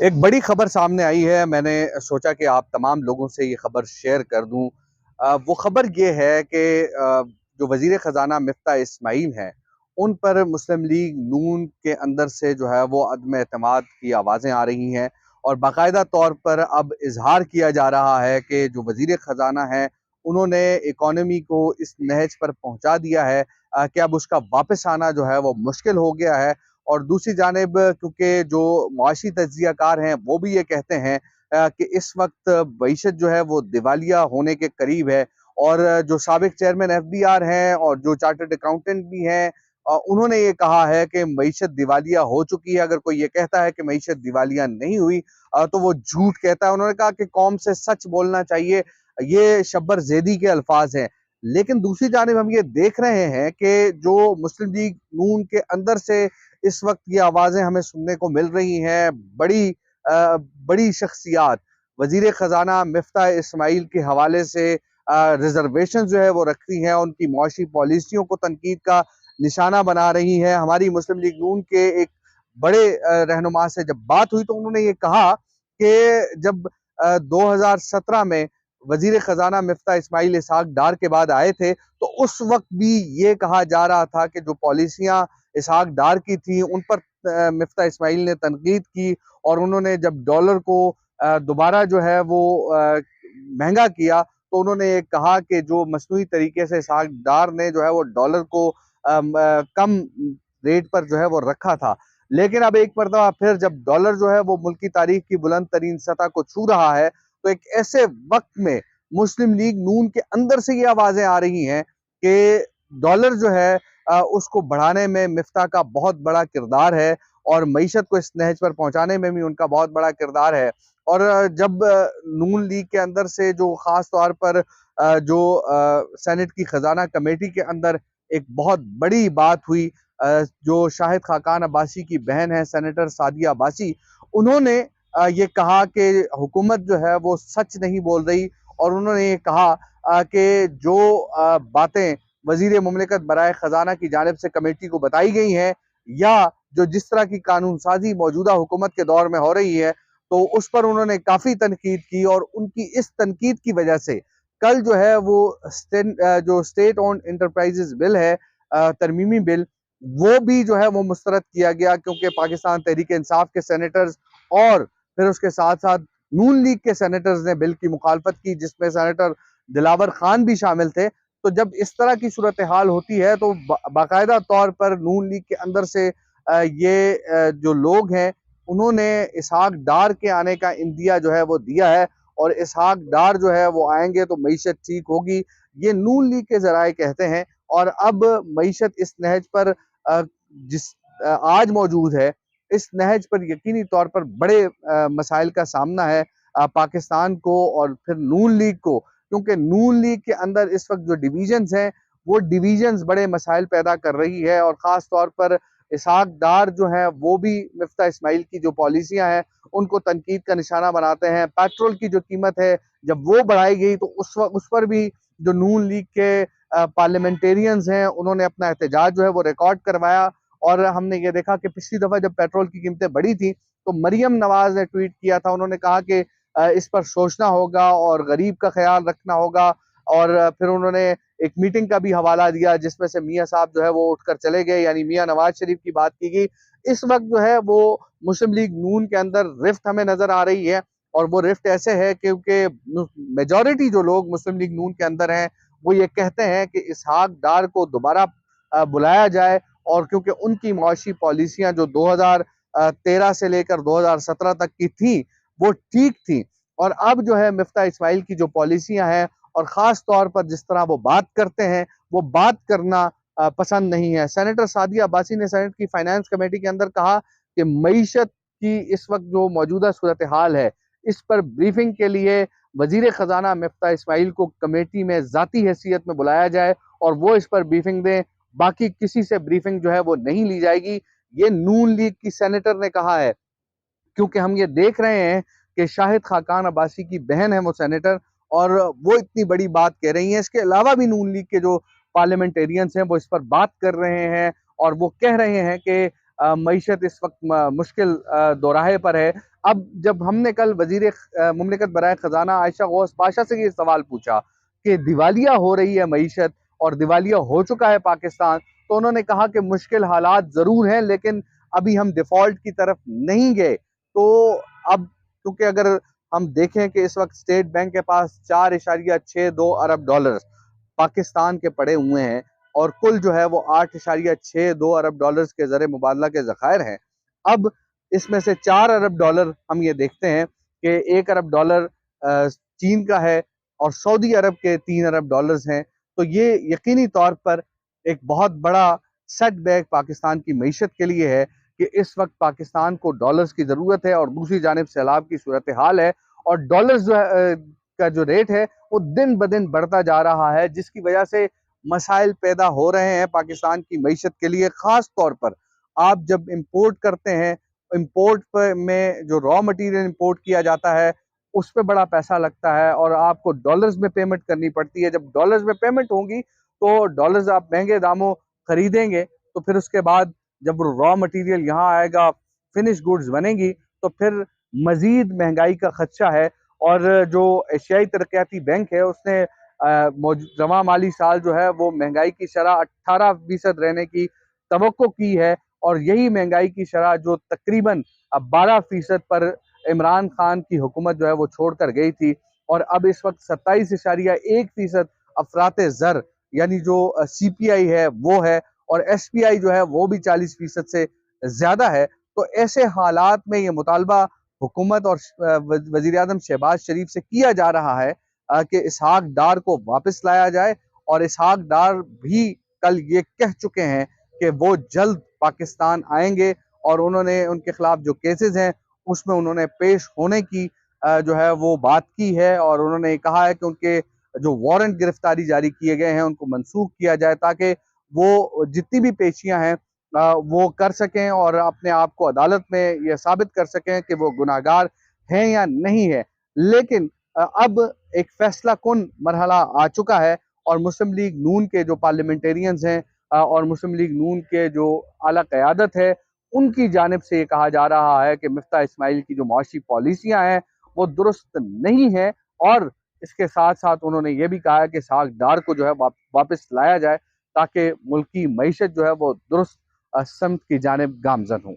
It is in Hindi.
एक बड़ी खबर सामने आई है। मैंने सोचा कि आप तमाम लोगों से ये खबर शेयर कर दूं। वो खबर ये है कि जो वजीर ख़जाना मिफ्ता इस्माइल हैं, उन पर मुस्लिम लीग नून के अंदर से जो है वो अदम एतमाद की आवाज़ें आ रही हैं और बाकायदा तौर पर अब इजहार किया जा रहा है कि जो वजीर ख़जाना हैं उन्होंने इकॉनमी को इस नहज पर पहुंचा दिया है कि अब उसका वापस आना जो है वो मुश्किल हो गया है। और दूसरी जानिब क्योंकि जो मुआशी तज्जियाकार हैं वो भी ये कहते हैं कि इस वक्त मईशत जो है वो दिवालिया होने के करीब है। और जो साबिक चेयरमैन एफबीआर हैं और जो चार्टर्ड अकाउंटेंट भी हैं, उन्होंने ये कहा है कि मईशत दिवालिया हो चुकी है। अगर कोई ये कहता है कि मईशत दिवालिया नहीं हुई तो वो झूठ कहता है। उन्होंने कहा कि कौम से सच बोलना चाहिए। ये शब्बर ज़ैदी के अल्फाज हैं। लेकिन दूसरी जानिब हम ये देख रहे हैं कि जो मुस्लिम लीग नून के अंदर से इस वक्त ये आवाज़ें हमें सुनने को मिल रही हैं। बड़ी शख्सियात वजीर ख़जाना मिफ्ता इस्माइल के हवाले से रिजर्वेशन जो है वो रखती हैं, उनकी मुआशी पॉलिसियों को तनकीद का निशाना बना रही हैं। हमारी मुस्लिम लीग नून के एक बड़े रहनुमा से जब बात हुई तो उन्होंने ये कहा कि जब 2017 में वजीर ख़जाना मिफ्ता इस्माइल इसहाक डार के बाद आए थे तो उस वक्त भी ये कहा जा रहा था कि जो पॉलिसियां इसहाक डार की थी उन पर मिफ्ता इस्माइल ने तनकीद की। और उन्होंने जब डॉलर को दोबारा जो है वो महंगा किया तो उन्होंने ये कहा कि जो मसनूई तरीके से इसहाक डार ने जो है वो डॉलर को कम रेट पर जो है वो रखा था। लेकिन अब एक मरतबा फिर जब डॉलर जो है वो मुल्क की तारीख की बुलंद तरीन सतह को छू रहा है तो एक ऐसे वक्त में मुस्लिम लीग नून के अंदर से ये आवाजें आ रही हैं कि डॉलर जो है उसको बढ़ाने में मिफ्ता का बहुत बड़ा किरदार है और मईशत को इस नहज पर पहुंचाने में भी उनका बहुत बड़ा किरदार है। और जब नून लीग के अंदर से जो खास तौर पर जो सेनेट की खजाना कमेटी के अंदर एक बहुत बड़ी बात हुई, जो शाहिद खाकान अब्बासी की बहन है सेनेटर सादिया अब्बासी, उन्होंने ये कहा कि हुकूमत जो है वो सच नहीं बोल रही। और उन्होंने ये कहा कि जो बातें वजीर मुमलिकत बराए खजाना की जानिब से कमेटी को बताई गई हैं या जो जिस तरह की कानून साजी मौजूदा हुकूमत के दौर में हो रही है तो उस पर उन्होंने काफी तनकीद की। और उनकी इस तनकीद की वजह से कल जो है वो जो स्टेट ओन्ड इंटरप्राइजेज बिल है, तरमीमी बिल, वो भी जो है वो मुस्तरद किया गया क्योंकि पाकिस्तान तहरीक इंसाफ के सेनेटर्स और फिर उसके साथ साथ नून लीग के सेनेटर्स ने बिल की मुखालफत की जिसमें सेनेटर दिलावर खान भी शामिल थे। तो जब इस तरह की सूरत हाल होती है तो बाकायदा तौर पर नून लीग के अंदर से ये जो लोग हैं उन्होंने इसहाक डार के आने का इंदिया जो है वो दिया है। और इसहाक डार जो है वो आएंगे तो मईशत ठीक होगी, ये नून लीग के जराए कहते हैं। और अब मईशत इस नहज पर जिस आज मौजूद है, इस नहज पर यकीनी तौर पर बड़े मसाइल का सामना है पाकिस्तान को और फिर नून लीग को। क्योंकि नून लीग के अंदर इस वक्त जो डिवीजन्स हैं वो डिवीजन्स बड़े मसाइल पैदा कर रही है। और ख़ास तौर पर इसहाक डार जो है वो भी मिफ्ता इस्माइल की जो पॉलिसियां हैं उनको तनकीद का निशाना बनाते हैं। पेट्रोल की जो कीमत है जब वो बढ़ाई गई तो उस पर भी जो नून लीग के पार्लियामेंटेरियंस हैं उन्होंने अपना एहतजाज जो है वो रिकॉर्ड करवाया। और हमने ये देखा कि पिछली दफा जब पेट्रोल की कीमतें बढ़ी थी तो मरियम नवाज ने ट्वीट किया था, उन्होंने कहा कि इस पर सोचना होगा और गरीब का ख्याल रखना होगा। और फिर उन्होंने एक मीटिंग का भी हवाला दिया जिसमें से मियाँ साहब जो है वो उठकर चले गए, यानी मियाँ नवाज शरीफ की बात की गई। इस वक्त जो है वो मुस्लिम लीग नून के अंदर रिफ्ट हमें नजर आ रही है। और वो रिफ्ट ऐसे है क्योंकि मेजॉरिटी जो लोग मुस्लिम लीग नून के अंदर हैं वो ये कहते हैं कि इसहाक डार को दोबारा बुलाया जाए। और क्योंकि उनकी मुआशी पॉलिसियां जो 2013 से लेकर 2017 तक की थी वो ठीक थी। और अब जो है मिफ्ता इस्माइल की जो पॉलिसियां हैं और ख़ास तौर पर जिस तरह वो बात करते हैं वो बात करना पसंद नहीं है। सेनेटर सादिया अब्बासी ने सेनेट की फाइनेंस कमेटी के अंदर कहा कि मईशत की इस वक्त जो मौजूदा सूरत हाल है इस पर ब्रीफिंग के लिए वजीर ख़जाना मिफ्ता इस्माइल को कमेटी में ज़ाती हैसियत में बुलाया जाए और वो इस पर ब्रीफिंग दें, बाकी किसी से ब्रीफिंग जो है वो नहीं ली जाएगी। ये नून लीग की सेनेटर ने कहा है क्योंकि हम ये देख रहे हैं कि शाहिद खाकान अब्बासी की बहन है वो सेनेटर और वो इतनी बड़ी बात कह रही हैं। इसके अलावा भी नून लीग के जो पार्लियामेंटेरियंस हैं वो इस पर बात कर रहे हैं और वो कह रहे हैं कि मईशत इस वक्त मुश्किल दोराहे पर है। अब जब हमने कल वजीर मुमलिकत बराए खजाना आयशा गौस पाशा से ये सवाल पूछा कि दिवालिया हो रही है मईशत और दिवालिया हो चुका है पाकिस्तान, तो उन्होंने कहा कि मुश्किल हालात जरूर हैं लेकिन अभी हम डिफॉल्ट की तरफ नहीं गए। तो अब क्योंकि अगर हम देखें कि इस वक्त स्टेट बैंक के पास 4.62 अरब डॉलर पाकिस्तान के पड़े हुए हैं और कुल जो है वो 8.62 अरब डॉलर के ज़र मुबादला के ज़खायर हैं। अब इसमें से 4 अरब डॉलर हम ये देखते हैं कि 1 अरब डॉलर चीन का है और सऊदी अरब के 3 अरब डॉलर्स हैं। तो ये यकीनी तौर पर एक बहुत बड़ा सेटबैक पाकिस्तान की मईशत के लिए है कि इस वक्त पाकिस्तान को डॉलर्स की ज़रूरत है और दूसरी जानिब सैलाब की सूरत हाल है और डॉलर्स जो है का जो रेट है वो दिन ब दिन बढ़ता जा रहा है, जिसकी वजह से मसाइल पैदा हो रहे हैं पाकिस्तान की मईशत के लिए। ख़ास तौर पर आप जब इम्पोर्ट करते हैं, इम्पोर्ट पर में जो रॉ मटेरियल इम्पोर्ट किया जाता है उस पर बड़ा पैसा लगता है और आपको डॉलर्स में पेमेंट करनी पड़ती है। जब डॉलर्स में पेमेंट होगी तो डॉलर्स आप महंगे दामों खरीदेंगे, तो फिर उसके बाद जब रॉ मटेरियल यहाँ आएगा, फिनिश गुड्स बनेंगी, तो फिर मजीद महंगाई का खदशा है। और जो एशियाई तरक्याती बैंक है उसने जमा माली साल जो है वो महंगाई की शरह 18% रहने की तवक्को की है और यही महंगाई की शरह जो तकरीबन 12% पर इमरान खान की हुकूमत जो है वो छोड़कर गई थी और अब इस वक्त 27.1% अफरात ज़र यानी जो CPI है वो है और SPI जो है वो भी 40% से ज्यादा है। तो ऐसे हालात में ये मुतालबा हुकूमत और वजीर आजम शहबाज शरीफ से किया जा रहा है कि इसहाक डार को वापस लाया जाए और इसहाक डार भी कल ये कह चुके हैं कि वो जल्द पाकिस्तान आएंगे और उन्होंने उनके खिलाफ जो केसेस हैं उसमें उन्होंने पेश होने की जो है वो बात की है और उन्होंने कहा है कि उनके जो वारंट गिरफ्तारी जारी किए गए हैं उनको मनसूख किया जाए ताकि वो जितनी भी पेशियां हैं वो कर सकें और अपने आप को अदालत में यह साबित कर सकें कि वो गुनाहगार हैं या नहीं है। लेकिन अब एक फैसला कुन मरहला आ चुका है और मुस्लिम लीग नून के जो पार्लियामेंटेरियंस हैं और मुस्लिम लीग नून के जो आला क़यादत है उनकी जानिब से ये कहा जा रहा है कि मिफ्ता इस्माइल की जो मुआशी पॉलिसियाँ हैं वो दुरुस्त नहीं है और इसके साथ साथ उन्होंने ये भी कहा है कि साग डार को जो है वापस लाया जाए ताकि मुल्क की मईशत जो है वो दुरुस्त समत की जानिब गामजन हो।